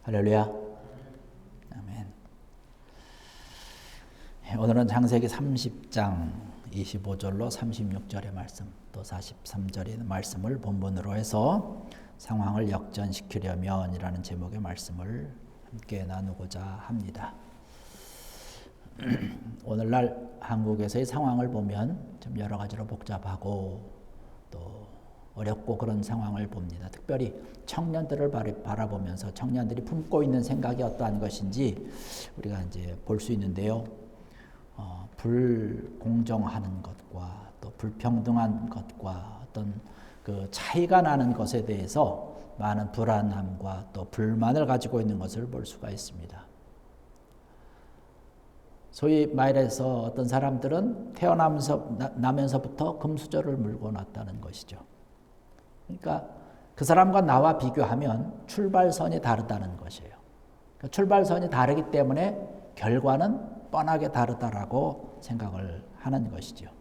할렐루야. 아멘. 오늘은 창세기 30장 25절로 36절의 말씀, 또 43절의 말씀을 본문으로 해서 상황을 역전시키려면이라는 제목의 말씀을 함께 나누고자 합니다. 오늘날 한국에서의 상황을 보면 좀 여러 가지로 복잡하고 또 어렵고 그런 상황을 봅니다. 특별히 청년들을 바라보면서 청년들이 품고 있는 생각이 어떠한 것인지 우리가 이제 볼 수 있는데요. 불공정한 것과 또 불평등한 것과 어떤 그 차이가 나는 것에 대해서 많은 불안함과 또 불만을 가지고 있는 것을 볼 수가 있습니다. 소위 말해서 어떤 사람들은 태어나면서부터 금수저를 물고 났다는 것이죠. 그러니까 그 사람과 나와 비교하면 출발선이 다르다는 것이에요. 그러니까 출발선이 다르기 때문에 결과는 뻔하게 다르다라고 생각을 하는 것이죠.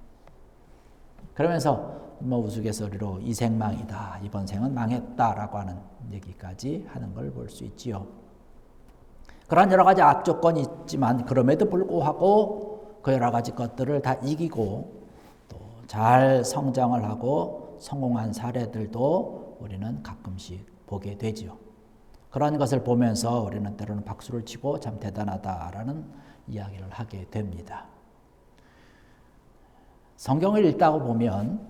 그러면서 우스갯소리로 이 생망이다, 이번 생은 망했다라고 하는 얘기까지 하는 걸 볼 수 있지요. 그런 여러 가지 악조건이 있지만 그럼에도 불구하고 그 여러 가지 것들을 다 이기고 또 잘 성장을 하고 성공한 사례들도 우리는 가끔씩 보게 되지요. 그런 것을 보면서 우리는 때로는 박수를 치고 참 대단하다라는 이야기를 하게 됩니다. 성경을 읽다가 보면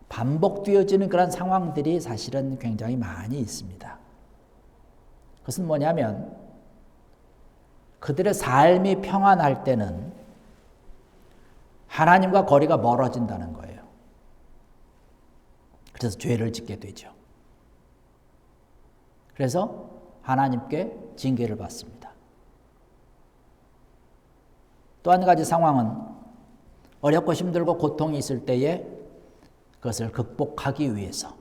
반복되어지는 그런 상황들이 사실은 굉장히 많이 있습니다. 그것은 뭐냐면 그들의 삶이 평안할 때는 하나님과 거리가 멀어진다는 거예요. 그래서 죄를 짓게 되죠. 그래서 하나님께 징계를 받습니다. 또 한 가지 상황은 어렵고 힘들고 고통이 있을 때에 그것을 극복하기 위해서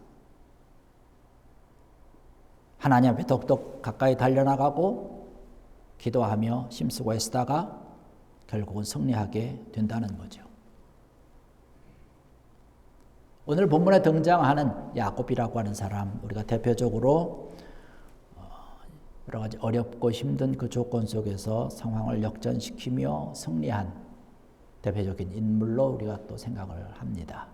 하나님 앞에 더욱더 가까이 달려나가고 기도하며 힘쓰고 애쓰다가 결국은 승리하게 된다는 거죠. 오늘 본문에 등장하는 야곱이라고 하는 사람, 우리가 대표적으로 여러 가지 어렵고 힘든 그 조건 속에서 상황을 역전시키며 승리한 대표적인 인물로 우리가 또 생각을 합니다.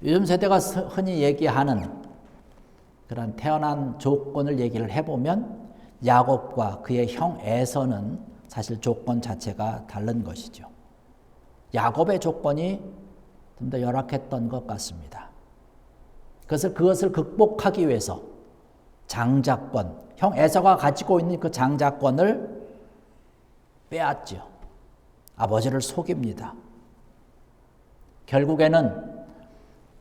요즘 세대가 흔히 얘기하는 그런 태어난 조건을 얘기를 해보면 야곱과 그의 형 에서는 사실 조건 자체가 다른 것이죠. 야곱의 조건이 좀 더 열악했던 것 같습니다. 그것을 극복하기 위해서 장자권, 형 에서가 가지고 있는 그 장자권을 빼앗죠. 아버지를 속입니다. 결국에는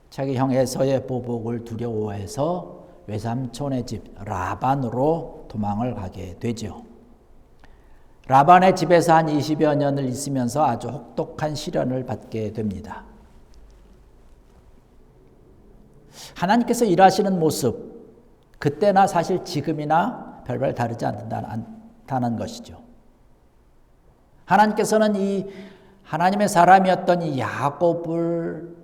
자기 형 에서의 보복을 두려워해서 외삼촌의 집 라반으로 도망을 가게 되죠. 라반의 집에서 한 20여 년을 있으면서 아주 혹독한 시련을 받게 됩니다. 하나님께서 일하시는 모습, 그때나 사실 지금이나 별반 다르지 않다는 것이죠. 하나님께서는 이 하나님의 사람이었던 이 야곱을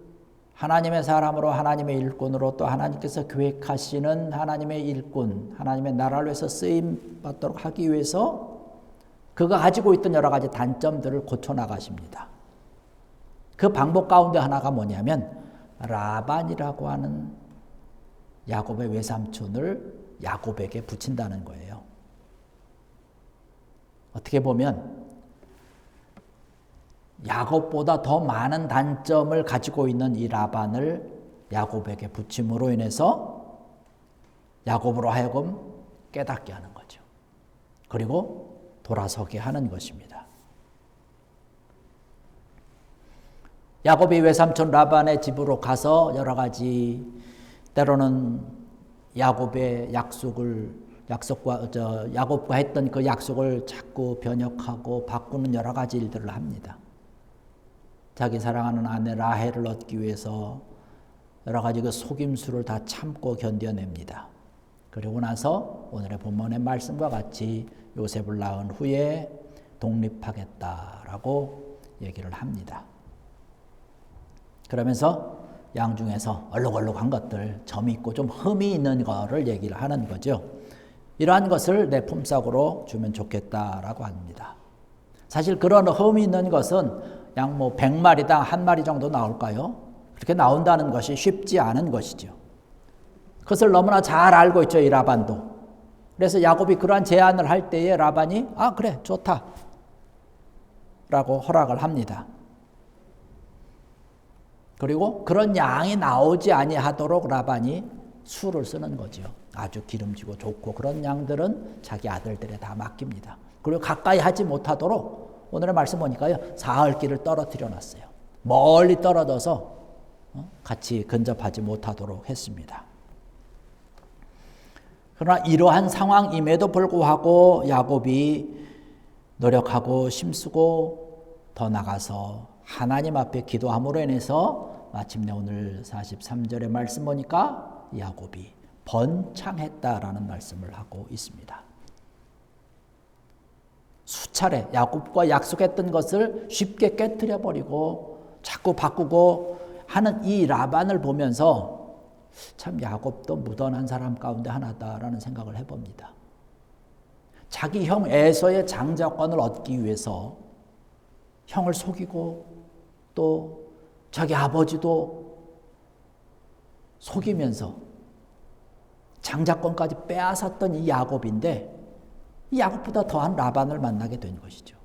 하나님의 사람으로, 하나님의 일꾼으로, 또 하나님께서 계획하시는 하나님의 일꾼, 하나님의 나라를 위해서 쓰임 받도록 하기 위해서 그가 가지고 있던 여러 가지 단점들을 고쳐나가십니다. 그 방법 가운데 하나가 뭐냐면 라반이라고 하는 야곱의 외삼촌을 야곱에게 붙인다는 거예요. 어떻게 보면 야곱보다 더 많은 단점을 가지고 있는 이 라반을 야곱에게 붙임으로 인해서 야곱으로 하여금 깨닫게 하는 거죠. 그리고 돌아서게 하는 것입니다. 야곱이 외삼촌 라반의 집으로 가서 여러 가지 때로는 야곱의 야곱과 했던 그 약속을 자꾸 변혁하고 바꾸는 여러 가지 일들을 합니다. 자기 사랑하는 아내 라헬을 얻기 위해서 여러 가지 그 속임수를 다 참고 견뎌냅니다. 그리고 나서 오늘의 본문의 말씀과 같이 요셉을 낳은 후에 독립하겠다라고 얘기를 합니다. 그러면서 양 중에서 얼룩얼룩한 것들, 점 있고 좀 흠이 있는 거를 얘기를 하는 거죠. 이러한 것을 내 품삯으로 주면 좋겠다라고 합니다. 사실 그런 흠이 있는 것은 양 100마리당 한 마리 정도 나올까요? 그렇게 나온다는 것이 쉽지 않은 것이죠. 그것을 너무나 잘 알고 있죠, 이 라반도. 그래서 야곱이 그러한 제안을 할 때에 라반이 그래, 좋다 라고 허락을 합니다. 그리고 그런 양이 나오지 아니하도록 라반이 수를 쓰는 거죠. 아주 기름지고 좋고 그런 양들은 자기 아들들에 다 맡깁니다. 그리고 가까이 하지 못하도록 오늘의 말씀 보니까요, 사흘길을 떨어뜨려 놨어요. 멀리 떨어져서 같이 근접하지 못하도록 했습니다. 그러나 이러한 상황임에도 불구하고 야곱이 노력하고 힘쓰고 더 나가서 하나님 앞에 기도함으로 인해서 마침내 오늘 43절의 말씀 보니까 야곱이 번창했다라는 말씀을 하고 있습니다. 수차례 야곱과 약속했던 것을 쉽게 깨트려 버리고 자꾸 바꾸고 하는 이 라반을 보면서 참 야곱도 무던한 사람 가운데 하나다라는 생각을 해봅니다. 자기 형 에서의 장자권을 얻기 위해서 형을 속이고 또 자기 아버지도 속이면서 장자권까지 빼앗았던 이 야곱인데 이 야곱보다 더한 라반을 만나게 된 것이죠.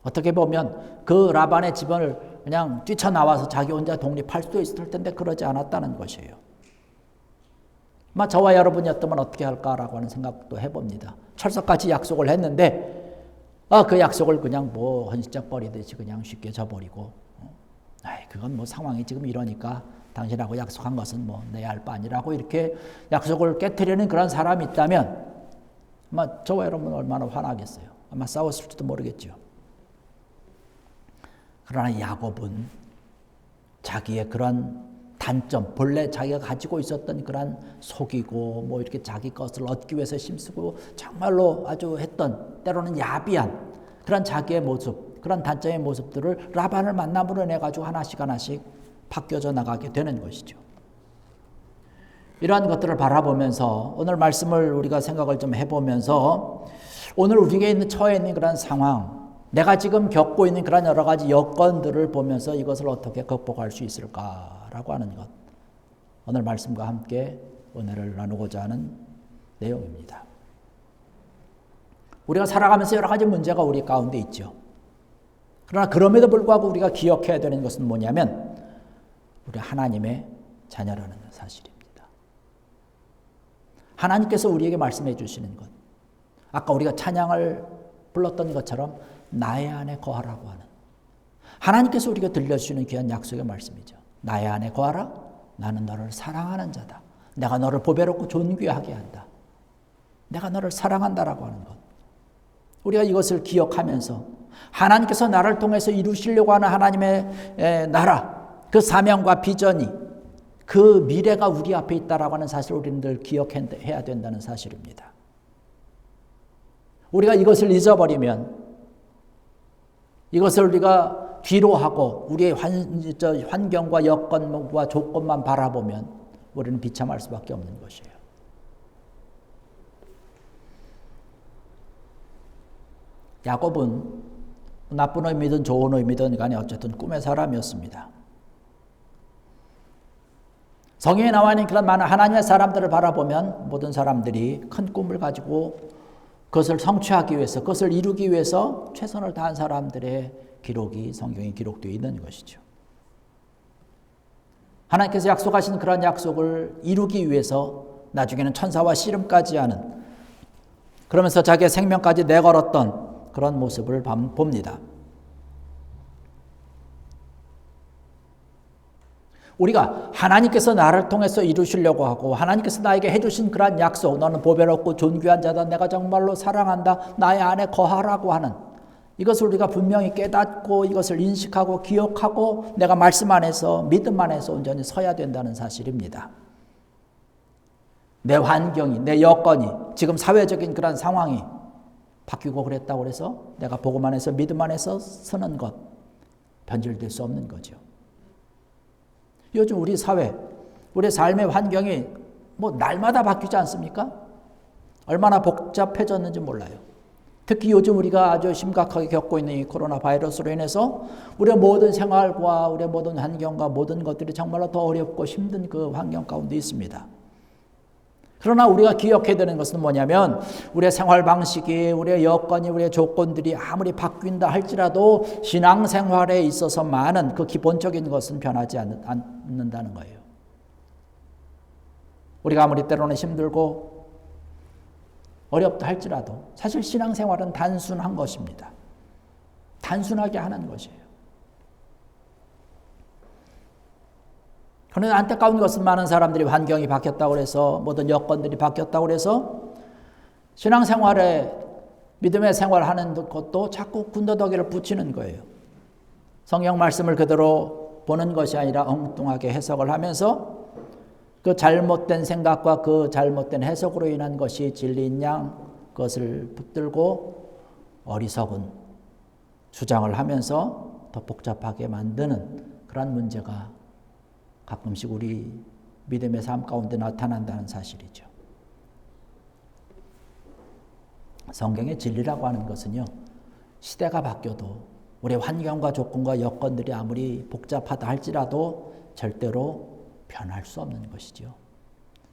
어떻게 보면 그 라반의 집안을 그냥 뛰쳐나와서 자기 혼자 독립할 수도 있을 텐데 그러지 않았다는 것이에요. 저와 여러분이었다면 어떻게 할까라고 하는 생각도 해봅니다. 철석같이 약속을 했는데 그 약속을 그냥 헌시짝거리듯이 그냥 쉽게 져버리고 그건 상황이 지금 이러니까 당신하고 약속한 것은 내 할 바 아니라고 이렇게 약속을 깨트리는 그런 사람이 있다면 아마 저와 여러분은 얼마나 화나겠어요. 아마 싸웠을지도 모르겠죠. 그러나 야곱은 자기의 그런 단점, 본래 자기가 가지고 있었던 그런 속이고 이렇게 자기 것을 얻기 위해서 힘쓰고 정말로 아주 했던 때로는 야비한 그런 자기의 모습, 그런 단점의 모습들을 라반을 만남으로 인해 가지고 하나씩 바뀌어져 나가게 되는 것이죠. 이러한 것들을 바라보면서 오늘 말씀을 우리가 생각을 좀 해보면서 오늘 우리에게 있는 처해 있는 그런 상황, 내가 지금 겪고 있는 그런 여러 가지 여건들을 보면서 이것을 어떻게 극복할 수 있을까라고 하는 것, 오늘 말씀과 함께 은혜를 나누고자 하는 내용입니다. 우리가 살아가면서 여러 가지 문제가 우리 가운데 있죠. 그러나 그럼에도 불구하고 우리가 기억해야 되는 것은 뭐냐면 우리 하나님의 자녀라는 사실입니다. 하나님께서 우리에게 말씀해 주시는 것, 아까 우리가 찬양을 불렀던 것처럼 나의 안에 거하라고 하는 하나님께서 우리가 들려주시는 귀한 약속의 말씀이죠. 나의 안에 거하라. 나는 너를 사랑하는 자다. 내가 너를 보배롭고 존귀하게 한다. 내가 너를 사랑한다라고 하는 것. 우리가 이것을 기억하면서 하나님께서 나를 통해서 이루시려고 하는 하나님의 나라, 그 사명과 비전이 그 미래가 우리 앞에 있다라고 하는 사실을 우리는 늘 기억해야 된다는 사실입니다. 우리가 이것을 잊어버리면, 이것을 우리가 뒤로 하고 우리의 환경과 여건과 조건만 바라보면 우리는 비참할 수밖에 없는 것이에요. 야곱은 나쁜 의미든 좋은 의미든 간에 어쨌든 꿈의 사람이었습니다. 성경에 나와 있는 그런 많은 하나님의 사람들을 바라보면 모든 사람들이 큰 꿈을 가지고 그것을 성취하기 위해서, 그것을 이루기 위해서 최선을 다한 사람들의 기록이 성경에 기록되어 있는 것이죠. 하나님께서 약속하신 그런 약속을 이루기 위해서 나중에는 천사와 씨름까지 하는, 그러면서 자기의 생명까지 내걸었던 그런 모습을 봅니다. 우리가 하나님께서 나를 통해서 이루시려고 하고 하나님께서 나에게 해주신 그러한 약속, 너는 보배롭고 존귀한 자다, 내가 정말로 사랑한다, 나의 안에 거하라고 하는 이것을 우리가 분명히 깨닫고 이것을 인식하고 기억하고 내가 말씀 안에서 믿음 안에서 온전히 서야 된다는 사실입니다. 내 환경이, 내 여건이, 지금 사회적인 그런 상황이 바뀌고 그랬다고 해서 내가 복음 안에서 믿음 안에서 서는 것, 변질될 수 없는 거죠. 요즘 우리 사회, 우리 삶의 환경이 뭐 날마다 바뀌지 않습니까? 얼마나 복잡해졌는지 몰라요. 특히 요즘 우리가 아주 심각하게 겪고 있는 이 코로나 바이러스로 인해서 우리의 모든 생활과 우리의 모든 환경과 모든 것들이 정말로 더 어렵고 힘든 그 환경 가운데 있습니다. 그러나 우리가 기억해야 되는 것은 뭐냐면 우리의 생활 방식이, 우리의 여건이, 우리의 조건들이 아무리 바뀐다 할지라도 신앙생활에 있어서만은 그 기본적인 것은 변하지 않는다는 거예요. 우리가 아무리 때로는 힘들고 어렵다 할지라도 사실 신앙생활은 단순한 것입니다. 단순하게 하는 것이에요. 그런데 안타까운 것은 많은 사람들이 환경이 바뀌었다고 해서 모든 여건들이 바뀌었다고 해서 신앙생활에 믿음의 생활하는 것도 자꾸 군더더기를 붙이는 거예요. 성경 말씀을 그대로 보는 것이 아니라 엉뚱하게 해석을 하면서 그 잘못된 생각과 그 잘못된 해석으로 인한 것이 진리인 양 그것을 붙들고 어리석은 주장을 하면서 더 복잡하게 만드는 그런 문제가 가끔씩 우리 믿음의 삶 가운데 나타난다는 사실이죠. 성경의 진리라고 하는 것은요, 시대가 바뀌어도 우리의 환경과 조건과 여건들이 아무리 복잡하다 할지라도 절대로 변할 수 없는 것이죠.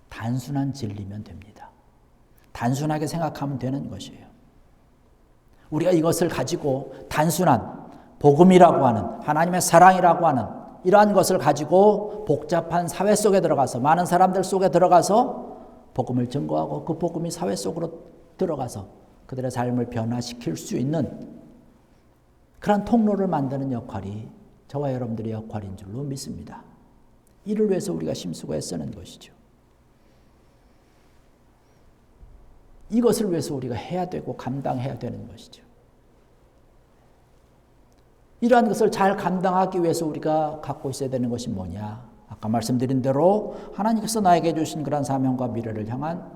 단순한 진리면 됩니다. 단순하게 생각하면 되는 것이에요. 우리가 이것을 가지고 단순한 복음이라고 하는 하나님의 사랑이라고 하는 이러한 것을 가지고 복잡한 사회 속에 들어가서 많은 사람들 속에 들어가서 복음을 증거하고 그 복음이 사회 속으로 들어가서 그들의 삶을 변화시킬 수 있는 그런 통로를 만드는 역할이 저와 여러분들의 역할인 줄로 믿습니다. 이를 위해서 우리가 심수고 애쓰는 것이죠. 이것을 위해서 우리가 해야 되고 감당해야 되는 것이죠. 이러한 것을 잘 감당하기 위해서 우리가 갖고 있어야 되는 것이 뭐냐? 아까 말씀드린 대로 하나님께서 나에게 주신 그런 사명과 미래를 향한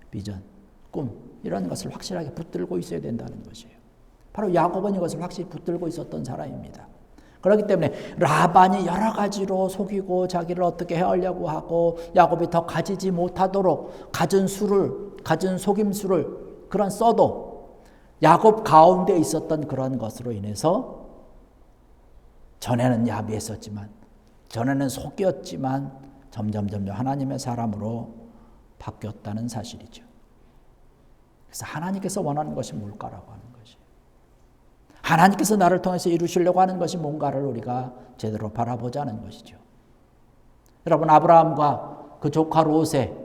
비전, 꿈 이런 것을 확실하게 붙들고 있어야 된다는 것이에요. 바로 야곱은 이것을 확실히 붙들고 있었던 사람입니다. 그렇기 때문에 라반이 여러 가지로 속이고 자기를 어떻게 해하려고 하고 야곱이 더 가지지 못하도록 갖은 속임수를 그런 써도 야곱 가운데 있었던 그런 것으로 인해서 전에는 야비했었지만 전에는 속였지만 점점 하나님의 사람으로 바뀌었다는 사실이죠. 그래서 하나님께서 원하는 것이 뭘까라고 하는 것이에요. 하나님께서 나를 통해서 이루시려고 하는 것이 뭔가를 우리가 제대로 바라보자는 것이죠. 여러분, 아브라함과 그 조카 롯의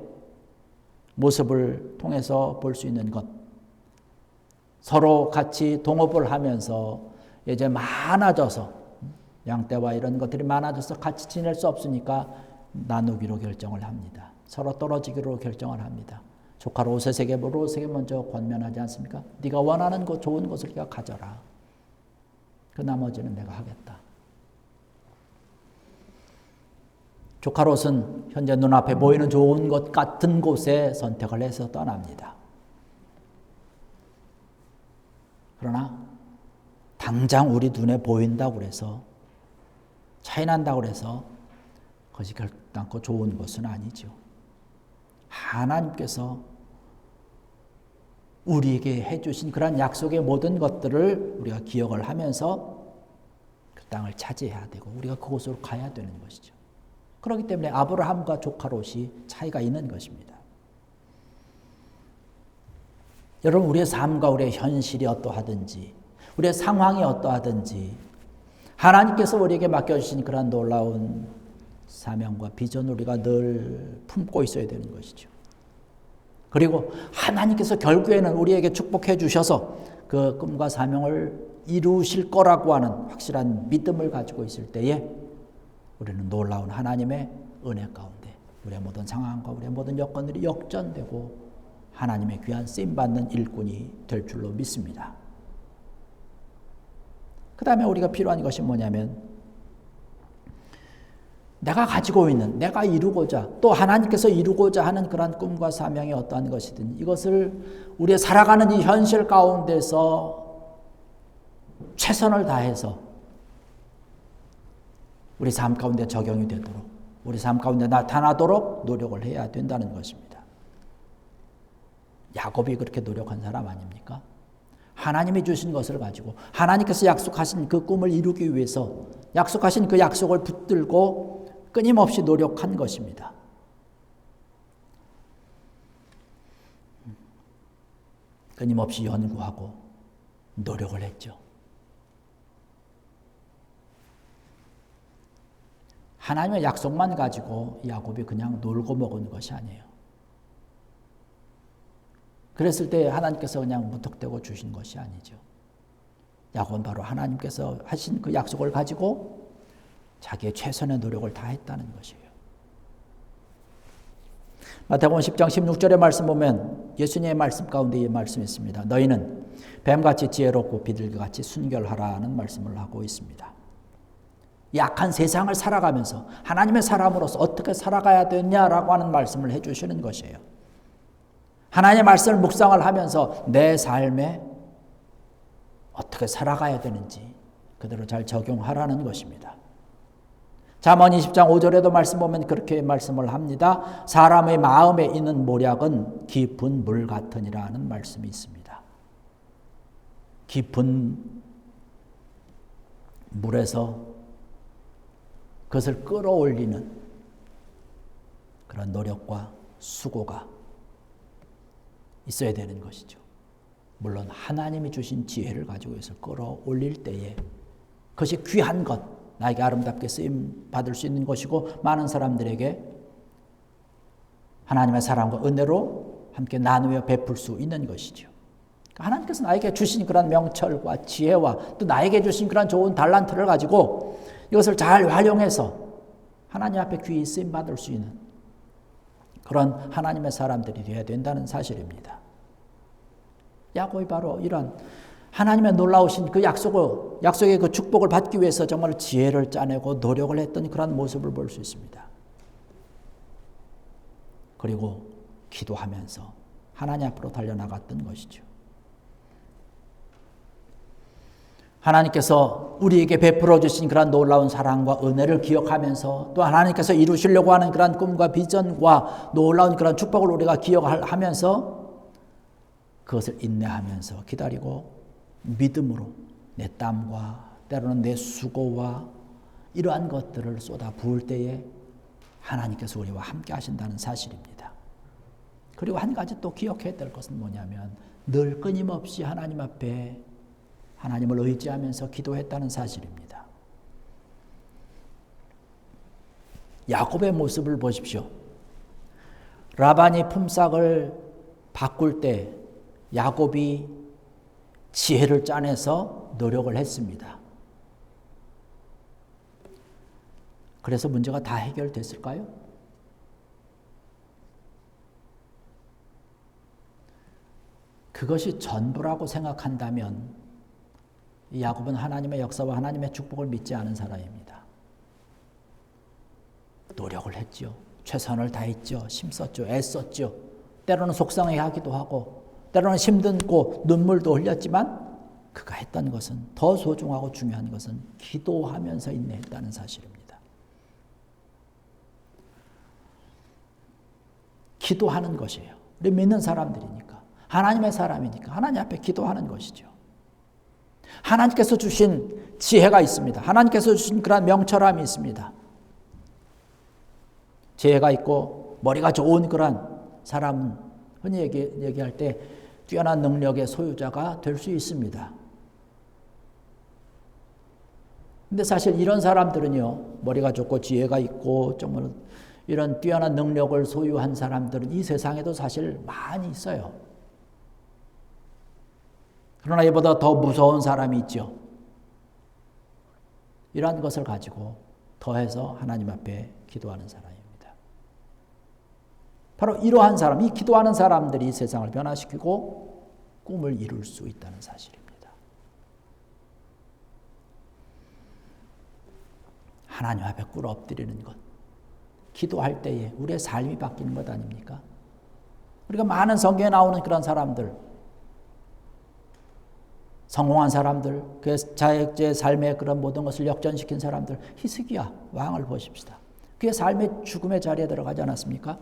모습을 통해서 볼 수 있는 것, 서로 같이 동업을 하면서 이제 많아져서 양떼와 이런 것들이 많아져서 같이 지낼 수 없으니까 나누기로 결정을 합니다. 서로 떨어지기로 결정을 합니다. 조카 롯에게 먼저 권면하지 않습니까? 네가 원하는 것, 좋은 것을 네가 가져라. 그 나머지는 내가 하겠다. 조카 롯은 현재 눈앞에 보이는 좋은 것 같은 곳에 선택을 해서 떠납니다. 그러나 당장 우리 눈에 보인다고 해서 차이난다고 해서 그것이 결단코 좋은 것은 아니죠. 하나님께서 우리에게 해주신 그런 약속의 모든 것들을 우리가 기억을 하면서 그 땅을 차지해야 되고 우리가 그곳으로 가야 되는 것이죠. 그렇기 때문에 아브라함과 조카 롯이 차이가 있는 것입니다. 여러분, 우리의 삶과 우리의 현실이 어떠하든지 우리의 상황이 어떠하든지 하나님께서 우리에게 맡겨주신 그런 놀라운 사명과 비전을 우리가 늘 품고 있어야 되는 것이죠. 그리고 하나님께서 결국에는 우리에게 축복해 주셔서 그 꿈과 사명을 이루실 거라고 하는 확실한 믿음을 가지고 있을 때에 우리는 놀라운 하나님의 은혜 가운데 우리의 모든 상황과 우리의 모든 여건들이 역전되고 하나님의 귀한 쓰임받는 일꾼이 될 줄로 믿습니다. 그 다음에 우리가 필요한 것이 뭐냐면 내가 가지고 있는, 내가 이루고자 또 하나님께서 이루고자 하는 그런 꿈과 사명이 어떠한 것이든 이것을 우리의 살아가는 이 현실 가운데서 최선을 다해서 우리 삶 가운데 적용이 되도록 우리 삶 가운데 나타나도록 노력을 해야 된다는 것입니다. 야곱이 그렇게 노력한 사람 아닙니까? 하나님이 주신 것을 가지고 하나님께서 약속하신 그 꿈을 이루기 위해서 약속하신 그 약속을 붙들고 끊임없이 노력한 것입니다. 끊임없이 연구하고 노력을 했죠. 하나님의 약속만 가지고 야곱이 그냥 놀고 먹은 것이 아니에요. 그랬을 때 하나님께서 그냥 무턱대고 주신 것이 아니죠. 야곱은 바로 하나님께서 하신 그 약속을 가지고 자기의 최선의 노력을 다했다는 것이에요. 마태복음 10장 16절의 말씀 보면 예수님의 말씀 가운데 이 말씀이 있습니다. 너희는 뱀같이 지혜롭고 비둘기같이 순결하라는 말씀을 하고 있습니다. 약한 세상을 살아가면서 하나님의 사람으로서 어떻게 살아가야 되냐라고 하는 말씀을 해주시는 것이에요. 하나님의 말씀을 묵상을 하면서 내 삶에 어떻게 살아가야 되는지 그대로 잘 적용하라는 것입니다. 잠언 20장 5절에도 말씀 보면 그렇게 말씀을 합니다. 사람의 마음에 있는 모략은 깊은 물 같으니라는 말씀이 있습니다. 깊은 물에서 그것을 끌어올리는 그런 노력과 수고가 있어야 되는 것이죠. 물론 하나님이 주신 지혜를 가지고 해서 끌어올릴 때에 그것이 귀한 것, 나에게 아름답게 쓰임 받을 수 있는 것이고 많은 사람들에게 하나님의 사랑과 은혜로 함께 나누어 베풀 수 있는 것이죠. 하나님께서 나에게 주신 그런 명철과 지혜와 또 나에게 주신 그런 좋은 달란트를 가지고 이것을 잘 활용해서 하나님 앞에 귀히 쓰임 받을 수 있는 그런 하나님의 사람들이 되어야 된다는 사실입니다. 야곱이 바로 이런 하나님의 놀라우신 그 약속의 그 축복을 받기 위해서 정말 지혜를 짜내고 노력을 했던 그런 모습을 볼 수 있습니다. 그리고 기도하면서 하나님 앞으로 달려나갔던 것이죠. 하나님께서 우리에게 베풀어 주신 그런 놀라운 사랑과 은혜를 기억하면서 또 하나님께서 이루시려고 하는 그런 꿈과 비전과 놀라운 그런 축복을 우리가 기억하면서 그것을 인내하면서 기다리고 믿음으로 내 땀과 때로는 내 수고와 이러한 것들을 쏟아 부을 때에 하나님께서 우리와 함께 하신다는 사실입니다. 그리고 한 가지 또 기억해야 될 것은 뭐냐면 늘 끊임없이 하나님 앞에 하나님을 의지하면서 기도했다는 사실입니다. 야곱의 모습을 보십시오. 라반이 품삯을 바꿀 때 야곱이 지혜를 짜내서 노력을 했습니다. 그래서 문제가 다 해결됐을까요? 그것이 전부라고 생각한다면 야곱은 하나님의 역사와 하나님의 축복을 믿지 않은 사람입니다. 노력을 했죠. 최선을 다했죠. 힘썼죠. 애썼죠. 때로는 속상해하기도 하고 때로는 힘들고 눈물도 흘렸지만 그가 했던 것은 더 소중하고 중요한 것은 기도하면서 인내했다는 사실입니다. 기도하는 것이에요. 우리 믿는 사람들이니까 하나님의 사람이니까 하나님 앞에 기도하는 것이죠. 하나님께서 주신 지혜가 있습니다. 하나님께서 주신 그런 명철함이 있습니다. 지혜가 있고 머리가 좋은 그런 사람은 흔히 얘기할 때 뛰어난 능력의 소유자가 될 수 있습니다. 근데 사실 이런 사람들은요, 머리가 좋고 지혜가 있고 정말 이런 뛰어난 능력을 소유한 사람들은 이 세상에도 사실 많이 있어요. 그러나 이보다 더 무서운 사람이 있죠. 이러한 것을 가지고 더해서 하나님 앞에 기도하는 사람입니다. 바로 이러한 사람, 이 기도하는 사람들이 세상을 변화시키고 꿈을 이룰 수 있다는 사실입니다. 하나님 앞에 꿇어 엎드리는 것, 기도할 때에 우리의 삶이 바뀌는 것 아닙니까? 우리가 많은 성경에 나오는 그런 사람들, 성공한 사람들, 그 자의 삶의 그런 모든 것을 역전시킨 사람들, 히스기야 왕을 보십시다. 그의 삶의 죽음의 자리에 들어가지 않았습니까?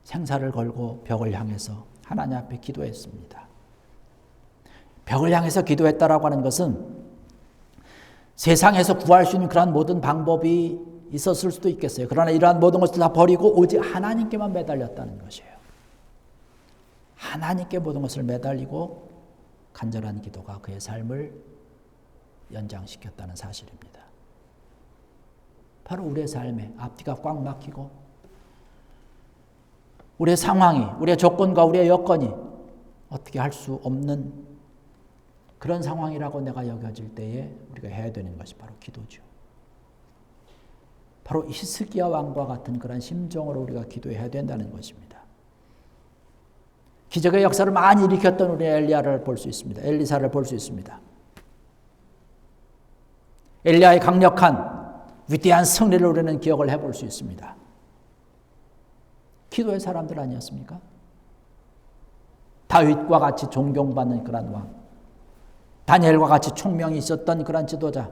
생사를 걸고 벽을 향해서 하나님 앞에 기도했습니다. 벽을 향해서 기도했다라고 하는 것은 세상에서 구할 수 있는 그러한 모든 방법이 있었을 수도 있겠어요. 그러나 이러한 모든 것을 다 버리고 오직 하나님께만 매달렸다는 것이에요. 하나님께 모든 것을 매달리고 간절한 기도가 그의 삶을 연장시켰다는 사실입니다. 바로 우리의 삶에 앞뒤가 꽉 막히고 우리의 상황이, 우리의 조건과 우리의 여건이 어떻게 할 수 없는 그런 상황이라고 내가 여겨질 때에 우리가 해야 되는 것이 바로 기도죠. 바로 히스기야 왕과 같은 그런 심정으로 우리가 기도해야 된다는 것입니다. 기적의 역사를 많이 일으켰던 우리 엘리야를 볼 수 있습니다. 엘리사를 볼 수 있습니다. 엘리야의 강력한 위대한 승리를 우리는 기억을 해볼 수 있습니다. 기도의 사람들 아니었습니까? 다윗과 같이 존경받는 그런 왕, 다니엘과 같이 총명이 있었던 그런 지도자,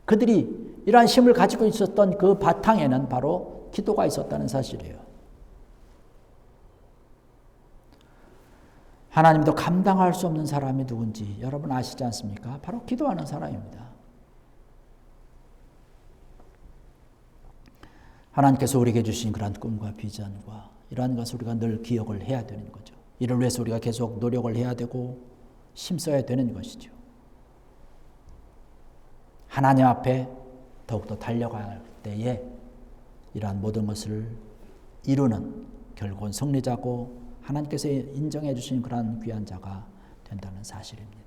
그들이 이러한 힘을 가지고 있었던 그 바탕에는 바로 기도가 있었다는 사실이에요. 하나님도 감당할 수 없는 사람이 누군지 여러분 아시지 않습니까? 바로 기도하는 사람입니다. 하나님께서 우리에게 주신 그런 꿈과 비전과 이러한 것을 우리가 늘 기억을 해야 되는 거죠. 이를 위해서 우리가 계속 노력을 해야 되고 힘써야 되는 것이죠. 하나님 앞에 더욱더 달려갈 때에 이러한 모든 것을 이루는 결국은 승리자고 하나님께서 인정해 주신 그러한 귀한 자가 된다는 사실입니다.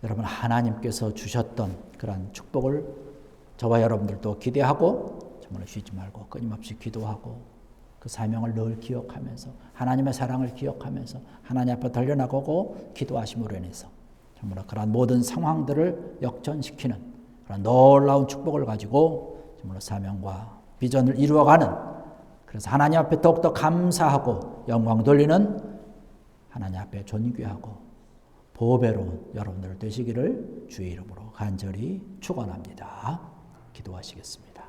여러분, 하나님께서 주셨던 그러한 축복을 저와 여러분들도 기대하고 정말 쉬지 말고 끊임없이 기도하고 그 사명을 늘 기억하면서 하나님의 사랑을 기억하면서 하나님 앞에 달려나가고 기도하심으로 인해서 정말 그러한 모든 상황들을 역전시키는 그런 놀라운 축복을 가지고 정말 사명과 비전을 이루어가는, 그래서 하나님 앞에 더욱더 감사하고 영광 돌리는, 하나님 앞에 존귀하고 보배로운 여러분들 되시기를 주의 이름으로 간절히 축원합니다. 기도하시겠습니다.